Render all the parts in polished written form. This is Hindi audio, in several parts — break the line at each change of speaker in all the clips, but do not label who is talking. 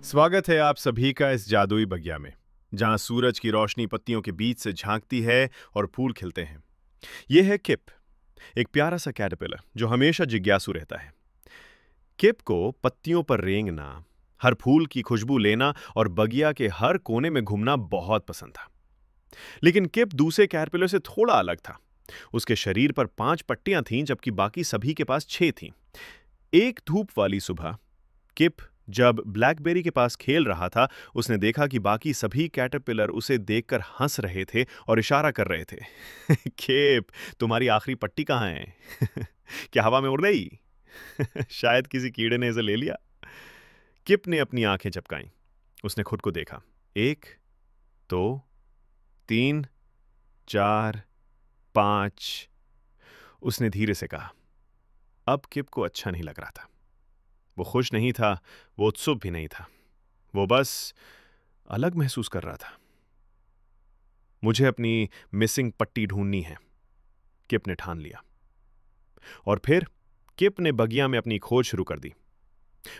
स्वागत है आप सभी का इस जादुई बगिया में, जहां सूरज की रोशनी पत्तियों के बीच से झांकती है और फूल खिलते हैं। यह है किप, एक प्यारा सा कैटरपिलर जो हमेशा जिज्ञासु रहता है। किप को पत्तियों पर रेंगना, हर फूल की खुशबू लेना और बगिया के हर कोने में घूमना बहुत पसंद था। लेकिन किप दूसरे कैटरपिलर से थोड़ा अलग था। उसके शरीर पर 5 पट्टियां थीं, जबकि बाकी सभी के पास 6 थीं। एक धूप वाली सुबह किप जब ब्लैकबेरी के पास खेल रहा था, उसने देखा कि बाकी सभी कैटरपिलर उसे देखकर हंस रहे थे और इशारा कर रहे थे। किप, तुम्हारी आखिरी पट्टी कहाँ है? क्या हवा में उड़ गई? शायद किसी कीड़े ने इसे ले लिया। किप ने अपनी आंखें झपकाईं। उसने खुद को देखा। 1, 2, 3, 4, 5। उसने धीरे से कहा। अब किप को अच्छा नहीं लग रहा था। वो खुश नहीं था, वो उत्सुक भी नहीं था। वो बस अलग महसूस कर रहा था। मुझे अपनी मिसिंग पट्टी ढूंढनी है, किप ने ठान लिया। और फिर किप ने बगिया में अपनी खोज शुरू कर दी।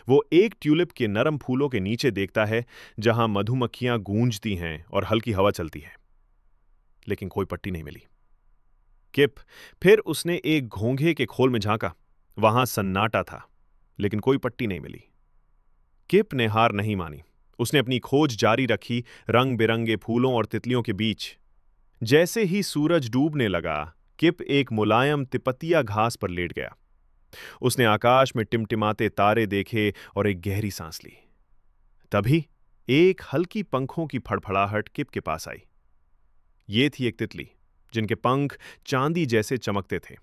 वो एक ट्यूलिप के नरम फूलों के नीचे देखता है, जहां मधुमक्खियां गूंजती हैं और हल्की हवा चलती है। लेकिन कोई पट्टी नहीं मिली। फिर उसने एक घोंघे के खोल में झांका। वहां सन्नाटा था, लेकिन कोई पट्टी नहीं मिली। किप ने हार नहीं मानी। उसने अपनी खोज जारी रखी, रंग बिरंगे फूलों और तितलियों के बीच। जैसे ही सूरज डूबने लगा, किप एक मुलायम तिपतिया घास पर लेट गया। उसने आकाश में टिमटिमाते तारे देखे और एक गहरी सांस ली। तभी एक हल्की पंखों की फड़फड़ाहट किप के पास आई। ये थी एक तितली, जिनके पंख चांदी जैसे चमकते थे।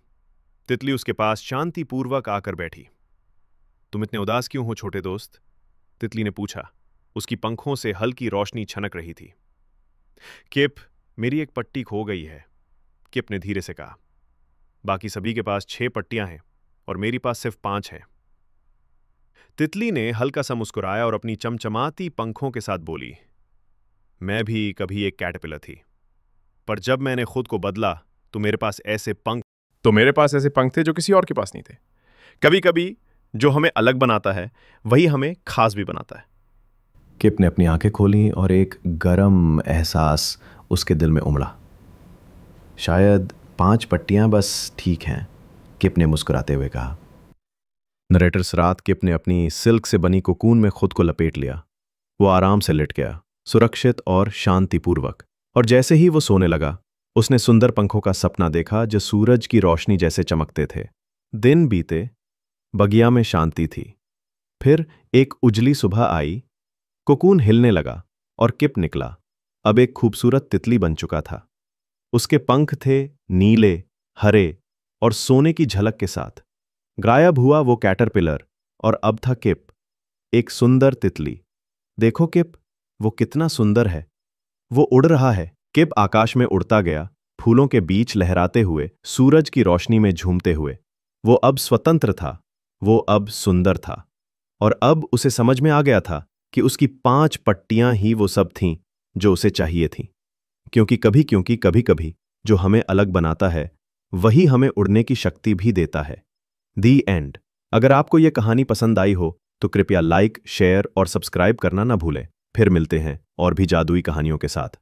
तितली उसके पास शांतिपूर्वक आकर बैठी। तुम इतने उदास क्यों हो छोटे दोस्त? तितली ने पूछा। उसकी पंखों से हल्की रोशनी छनक रही थी। किप, मेरी एक पट्टी खो गई है, किप ने धीरे से कहा। बाकी सभी के पास 6 पट्टियां हैं और मेरी पास सिर्फ 5 है। तितली ने हल्का सा मुस्कुराया और अपनी चमचमाती पंखों के साथ बोली, मैं भी कभी एक कैटरपिलर थी, पर जब मैंने खुद को बदला तो मेरे पास ऐसे पंख थे जो किसी और के पास नहीं थे। कभी कभी जो हमें अलग बनाता है, वही हमें खास भी बनाता है।
किप ने अपनी आंखें खोलीं और एक गरम एहसास उसके दिल में उमड़ा। शायद 5 पट्टियां बस ठीक हैं, किप ने मुस्कुराते हुए कहा। नरेटर्स रात किप ने अपनी सिल्क से बनी कोकून में खुद को लपेट लिया। वो आराम से लेट गया, सुरक्षित और शांतिपूर्वक। और जैसे ही वो सोने लगा, उसने सुंदर पंखों का सपना देखा जो सूरज की रोशनी जैसे चमकते थे। दिन बीते, बगिया में शांति थी। फिर एक उजली सुबह आई, कोकून हिलने लगा और किप निकला। अब एक खूबसूरत तितली बन चुका था। उसके पंख थे नीले, हरे और सोने की झलक के साथ। गायब हुआ वो कैटरपिलर और अब था किप, एक सुंदर तितली। देखो किप, वो कितना सुंदर है। वो उड़ रहा है। किप आकाश में उड़ता गया, फूलों के बीच लहराते हुए, सूरज की रोशनी में झूमते हुए। वो अब स्वतंत्र था, वो अब सुंदर था। और अब उसे समझ में आ गया था कि उसकी 5 पट्टियां ही वो सब थीं जो उसे चाहिए थीं। क्योंकि कभी कभी जो हमें अलग बनाता है, वही हमें उड़ने की शक्ति भी देता है। दी एंड। अगर आपको यह कहानी पसंद आई हो तो कृपया लाइक, शेयर और सब्सक्राइब करना ना भूलें। फिर मिलते हैं और भी जादुई कहानियों के साथ।